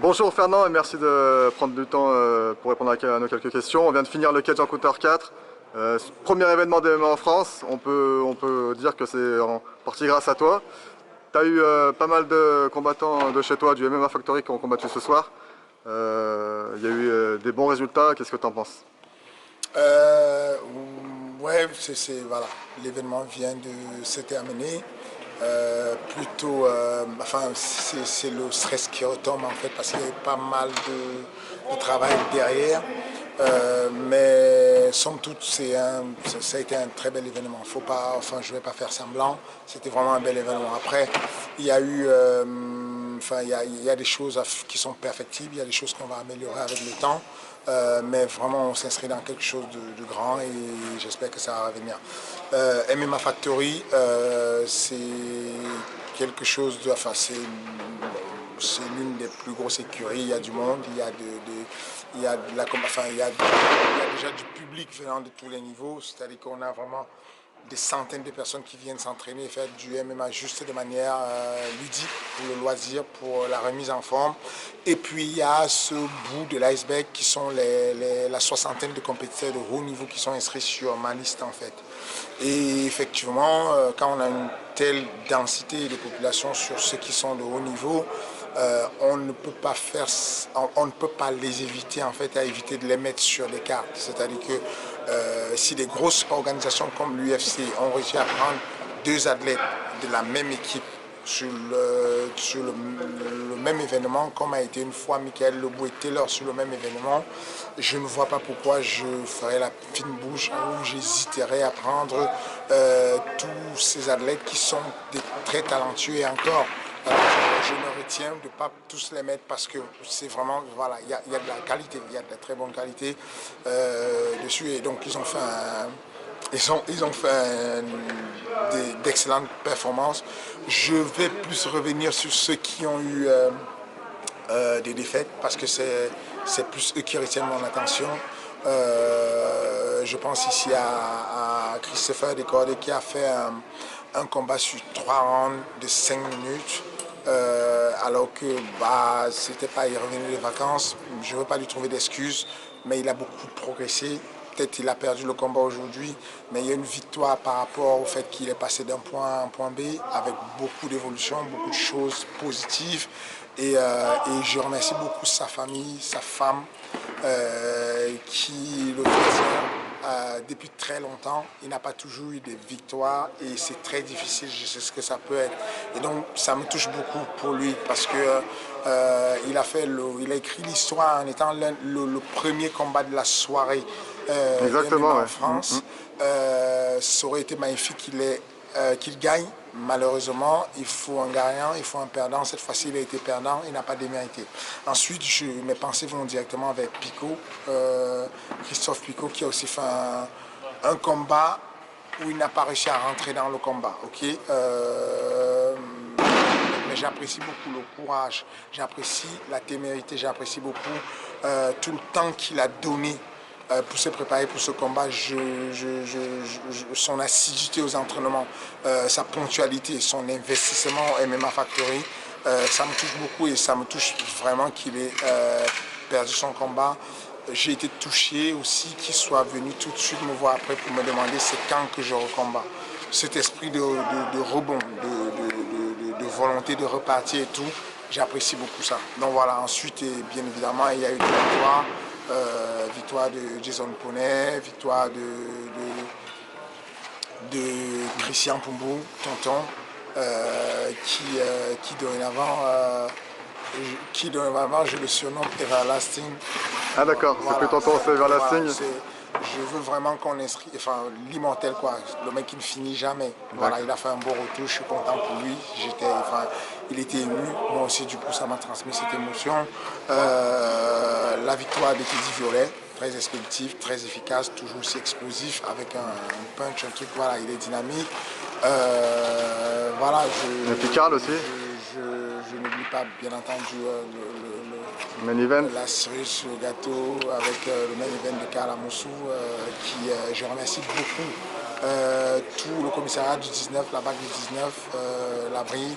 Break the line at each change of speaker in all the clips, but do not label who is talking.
Bonjour Fernand et merci de prendre du temps pour répondre à nos quelques questions. On vient de finir le Cage Encounter 4. Premier événement de MMA en France, on peut dire que c'est en partie grâce à toi. Tu as eu pas mal de combattants de chez toi, du MMA Factory, qui ont combattu ce soir. Il y a eu des bons résultats, qu'est-ce que tu en penses?
Euh, ouais, voilà, l'événement vient de se terminer. Enfin, c'est le stress qui retombe en fait parce qu'il y a pas mal de travail derrière. Mais somme toute, ça a été un très bel événement. Faut pas, enfin, je vais pas faire semblant. C'était vraiment un bel événement. Après, il y a eu, enfin, il y a des choses qui sont perfectibles. Il y a des choses qu'on va améliorer avec le temps. Mais vraiment, on s'inscrit dans quelque chose de grand et j'espère que ça va revenir. MMA Factory, c'est quelque chose de. Enfin, c'est l'une des plus grosses écuries. Il y a du monde, il y a de la, enfin, il y a déjà du public venant de tous les niveaux. C'est-à-dire qu'on a vraiment des centaines de personnes qui viennent s'entraîner et faire du MMA juste de manière ludique, pour le loisir, pour la remise en forme. Et puis il y a ce bout de l'iceberg qui sont la soixantaine de compétiteurs de haut niveau qui sont inscrits sur ma liste en fait. Et effectivement, quand on a une telle densité de population sur ceux qui sont de haut niveau, on ne peut pas on ne peut pas les éviter en fait, à éviter de les mettre sur les cartes. C'est-à-dire que si des grosses organisations comme l'UFC ont réussi à prendre deux athlètes de la même équipe sur le même événement, comme a été une fois Michael Lebou et Taylor sur le même événement, je ne vois pas pourquoi je ferais la fine bouche ou j'hésiterais à prendre tous ces athlètes qui sont très talentueux et encore. Je me retiens de ne pas tous les mettre parce que c'est vraiment, voilà, il y a de la qualité, il y a de la très bonne qualité dessus. Et donc, ils ont fait d'excellentes performances. Je vais plus revenir sur ceux qui ont eu des défaites parce que c'est plus eux qui retiennent mon attention. Je pense ici à Christopher Descordes qui a fait un combat sur 3 rounds de 5 minutes. Alors que c'était pas, il revenait des vacances, je ne veux pas lui trouver d'excuses, mais il a beaucoup progressé. Peut-être qu'il a perdu le combat aujourd'hui, mais il y a une victoire par rapport au fait qu'il est passé d'un point à un point B avec beaucoup d'évolution, beaucoup de choses positives. Et je remercie beaucoup sa famille, sa femme, qui le soutient depuis très longtemps. Il n'a pas toujours eu des victoires et c'est très difficile, je sais ce que ça peut être. Et donc ça me touche beaucoup pour lui parce que il a écrit l'histoire en étant le premier combat de la soirée
Exactement,
en
ouais.
France. Ça aurait été magnifique qu'il gagne. Malheureusement, il faut un gagnant, il faut un perdant. Cette fois-ci, il a été perdant, il n'a pas démérité. Ensuite, mes pensées vont directement vers Pico, Christophe Pico, qui a aussi fait un combat où il n'a pas réussi à rentrer dans le combat. Okay, mais j'apprécie beaucoup le courage, j'apprécie la témérité, j'apprécie beaucoup tout le temps qu'il a donné pour se préparer pour ce combat, son assiduité aux entraînements, sa ponctualité, son investissement au MMA Factory, ça me touche beaucoup et ça me touche vraiment qu'il ait perdu son combat. J'ai été touché aussi qu'il soit venu tout de suite me voir après pour me demander c'est quand que je recombats. Cet esprit de rebond, de volonté de repartir et tout, j'apprécie beaucoup ça. Donc voilà, ensuite, et bien évidemment, il y a eu des victoires. Victoire de Jason Poney, victoire de Christian Pumbou, tonton, qui dorénavant je le surnomme Everlasting.
Ah d'accord,
Voilà,
c'est plus tonton, c'est Everlasting.
voilà, je veux vraiment qu'on inscrit, enfin l'immortel quoi, le mec qui ne finit jamais. Voilà, il a fait un beau retour, je suis content pour lui. Il était ému, moi aussi du coup ça m'a transmis cette émotion. La victoire de Teddy Violet, très expéditif, très efficace, toujours aussi explosif, avec un punch, un truc, voilà, il est dynamique. Voilà,
Picard aussi.
je n'oublie pas bien entendu
Main event.
la cerise sur le gâteau avec le main event de Karl Amoussou, qui je remercie beaucoup tout le commissariat du 19, la BAC du 19, l'abri,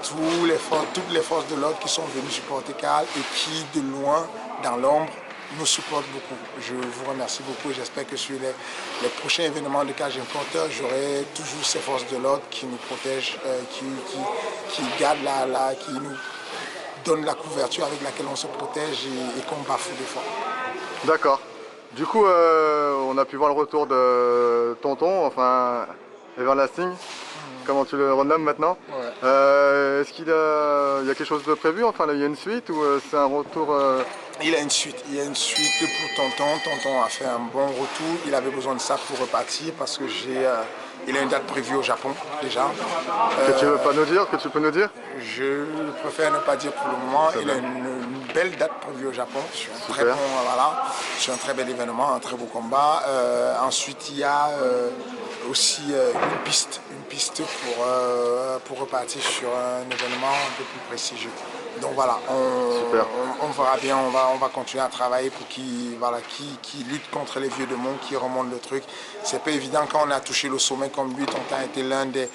toutes les forces de l'ordre qui sont venues supporter Karl et qui, de loin, dans l'ombre, nous supportent beaucoup. Je vous remercie beaucoup et j'espère que sur les prochains événements de Cage Importeur, j'aurai toujours ces forces de l'ordre qui nous protègent, qui gardent qui nous donnent la couverture avec laquelle on se protège et qu'on bafoue des fois.
D'accord. Du coup, on a pu voir le retour de Tonton, enfin Everlasting, comment tu le renommes maintenant.
Ouais.
Est-ce qu'il y a quelque chose de prévu? Enfin, il y a une suite ou c'est un retour
Il y a une suite pour Tonton. Tonton a fait un bon retour. Il avait besoin de ça pour repartir parce que il a une date prévue au Japon déjà.
que tu veux pas nous dire, que tu peux nous dire?
Je préfère ne pas dire pour le moment. Il a une belle date prévue au Japon sur un très bon, voilà, sur un très bel événement, un très beau combat. Ensuite, il y a aussi une piste pour repartir sur un événement un peu plus prestigieux. Donc voilà, on verra bien, on va continuer à travailler pour qui lutte contre les vieux démons, qui remonte le truc. C'est pas évident quand on a touché le sommet comme lui. Tonton a été l'un des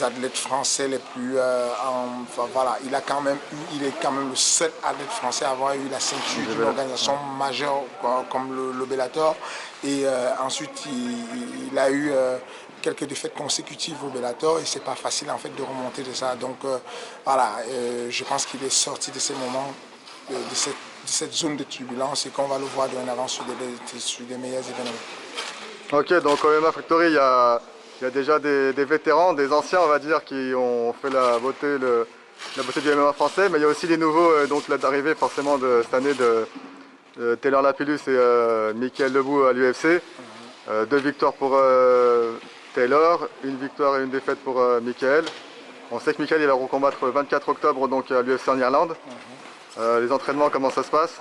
athlètes français les plus... enfin voilà, il est quand même le seul athlète français à avoir eu la ceinture d'une organisation majeure comme le Bellator. Et ensuite, il a eu quelques défaites consécutives au Bellator et c'est pas facile en fait de remonter de ça. Donc voilà, je pense qu'il est sorti de ces moments, de cette zone de turbulence et qu'on va le voir dorénavant sur des meilleurs événements.
Ok, donc au MMA Factory, il y a déjà des vétérans, des anciens, on va dire, qui ont fait la beauté du MMA français, mais il y a aussi les nouveaux, donc l'arrivée forcément de cette année de Taylor Lapillus et Michael Debout à l'UFC. 2 victoires pour Taylor, 1 victoire et 1 défaite pour Michael. On sait que Michael il va recombattre le 24 octobre donc, à l'UFC en Irlande. Les entraînements, comment ça se passe?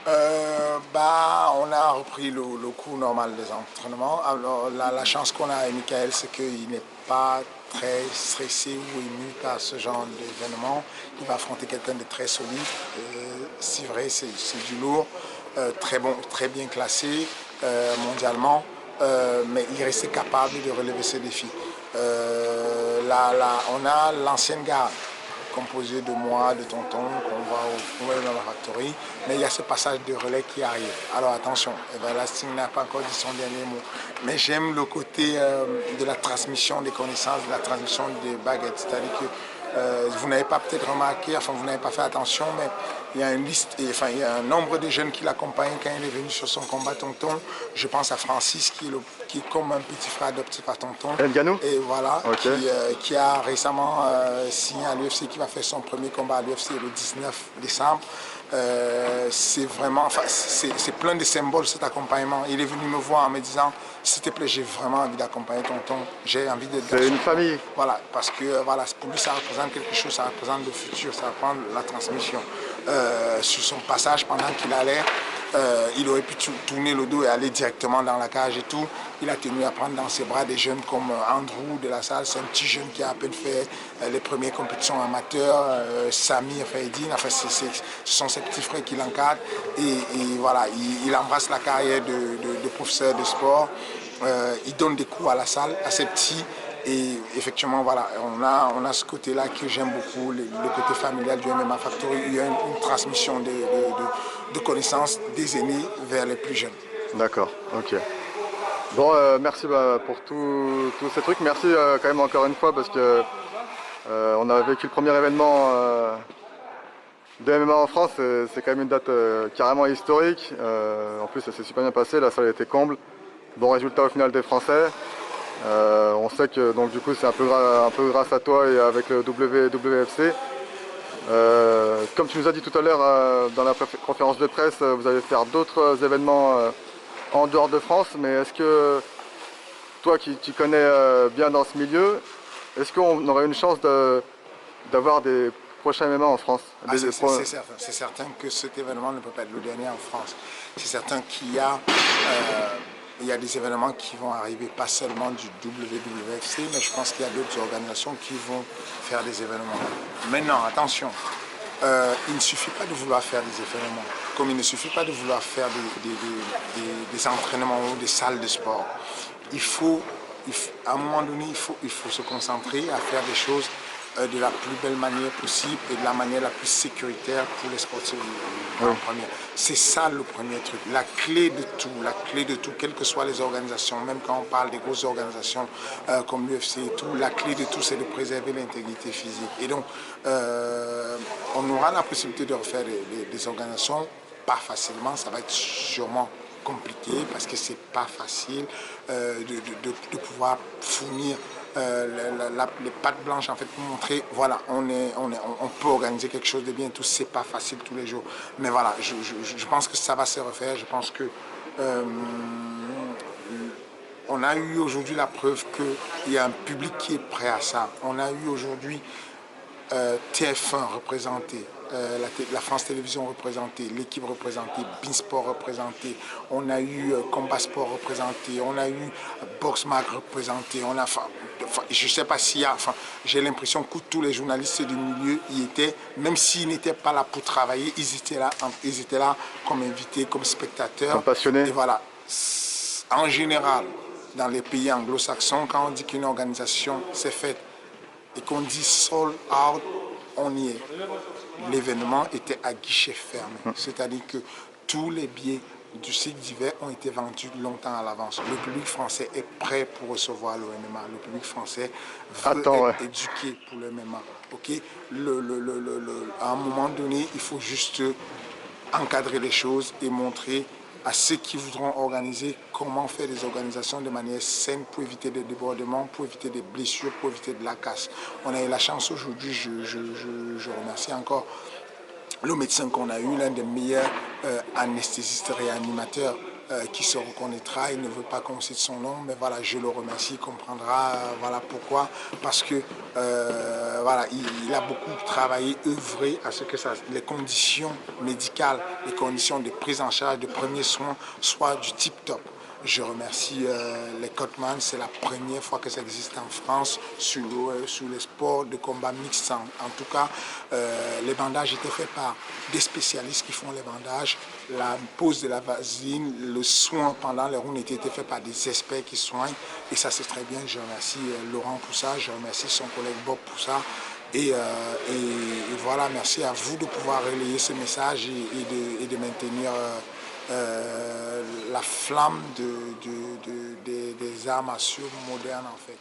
On a repris le cours normal des entraînements. Alors, la chance qu'on a avec Michael, c'est qu'il n'est pas très stressé ou ému par ce genre d'événement. Il va affronter quelqu'un de très solide. C'est vrai, c'est du lourd, très bon, très bien classé mondialement, mais il restait capable de relever ses défis. On a l'ancienne garde composé de moi, de Tonton, qu'on voit au MMA Factory, mais il y a ce passage de relais qui arrive. Alors attention, Everlasting n'a pas encore dit son dernier mot, mais j'aime le côté de la transmission des connaissances, de la transmission des baguettes, c'est-à-dire que vous n'avez pas peut-être remarqué, enfin vous n'avez pas fait attention, mais il y a une liste, il y a un nombre de jeunes qui l'accompagnent quand il est venu sur son combat Tonton. Je pense à Francis qui est comme un petit frère adoptif à Tonton.
Nganou.
Et voilà,
okay.
qui a récemment signé à l'UFC, qui va faire son premier combat à l'UFC le 19 décembre. C'est vraiment, enfin, c'est plein de symboles cet accompagnement. Il est venu me voir en me disant, s'il te plaît, j'ai vraiment envie d'accompagner Tonton, j'ai envie d'être...
C'est une famille.
Voilà, parce que voilà, pour lui ça représente quelque chose, ça représente le futur, ça représente la transmission. Sur son passage pendant qu'il allait, il aurait pu tourner le dos et aller directement dans la cage et tout. Il a tenu à prendre dans ses bras des jeunes comme Andrew de la salle, c'est un petit jeune qui a à peine fait les premières compétitions amateurs, Samir Faidine, enfin ce sont ses petits frères qui l'encadrent et voilà, il embrasse la carrière de professeur de sport, il donne des cours à la salle, à ses petits. Et effectivement, voilà, on a ce côté-là que j'aime beaucoup, le côté familial du MMA Factory. Il y a une transmission de connaissances des aînés vers les plus jeunes.
D'accord, ok. Bon, merci pour tous ces trucs. Merci quand même encore une fois parce que on a vécu le premier événement de MMA en France. C'est quand même une date carrément historique. En plus, ça s'est super bien passé. La salle était comble. Bon résultat au final des Français. On sait que donc du coup c'est un peu grâce à toi et avec le WWFC. Comme tu nous as dit tout à l'heure dans la conférence de presse, vous allez faire d'autres événements en dehors de France, mais est-ce que toi qui connais bien dans ce milieu, est-ce qu'on aurait une chance d'avoir des prochains événements en France?
C'est certain que cet événement ne peut pas être le dernier en France. C'est certain qu'il y a des événements qui vont arriver, pas seulement du WWFC, mais je pense qu'il y a d'autres organisations qui vont faire des événements. Maintenant, attention, il ne suffit pas de vouloir faire des événements, comme il ne suffit pas de vouloir faire des entraînements ou des salles de sport. À un moment donné, il faut se concentrer à faire des choses de la plus belle manière possible et de la manière la plus sécuritaire pour les sportifs en premier. C'est ça le premier truc, la clé de tout, quelles que soient les organisations, même quand on parle des grosses organisations comme l'UFC et tout, la clé de tout c'est de préserver l'intégrité physique. Et donc on aura la possibilité de refaire des organisations, pas facilement, ça va être sûrement compliqué parce que c'est pas facile de pouvoir fournir les pattes blanches en fait pour montrer voilà on peut organiser quelque chose de bien, tout c'est pas facile tous les jours, mais voilà je pense que ça va se refaire. Je pense que on a eu aujourd'hui la preuve qu'il y a un public qui est prêt à ça. On a eu aujourd'hui TF1 représenté, la France Télévisions représentée, l'équipe représentée, Beansport représenté, on a eu Combat Sport représenté, on a eu Boxmag représenté, on a, je ne sais pas s'il y a, j'ai l'impression que tous les journalistes du milieu y étaient, même s'ils n'étaient pas là pour travailler, ils étaient là comme invités, comme spectateurs.
Comme passionnés.
Et voilà, en général, dans les pays anglo-saxons, quand on dit qu'une organisation s'est faite et qu'on dit sold out, on y est. L'événement était à guichet fermé, c'est-à-dire que tous les billets du cycle d'hiver ont été vendus longtemps à l'avance. Le public français est prêt pour recevoir le MMA. Le public français veut être éduqué pour le MMA. Okay? À un moment donné, il faut juste encadrer les choses et montrer à ceux qui voudront organiser comment faire des organisations de manière saine pour éviter des débordements, pour éviter des blessures, pour éviter de la casse. On a eu la chance aujourd'hui, je remercie encore le médecin qu'on a eu, l'un des meilleurs anesthésistes réanimateurs qui se reconnaîtra. Il ne veut pas qu'on cite son nom, mais voilà, je le remercie, il comprendra voilà pourquoi. Parce que voilà, il a beaucoup travaillé, œuvré à ce que les conditions médicales, les conditions de prise en charge, de premiers soins soient du tip-top. Je remercie les Cotman, c'est la première fois que ça existe en France sur les sports de combat mixte. En tout cas, les bandages étaient faits par des spécialistes qui font les bandages. La pose de la vaseline, le soin pendant les rounds était fait par des experts qui soignent. Et ça, c'est très bien. Je remercie Laurent pour ça, je remercie son collègue Bob pour ça. Et voilà, merci à vous de pouvoir relayer ce message et de maintenir la flamme des arts martiaux modernes en fait.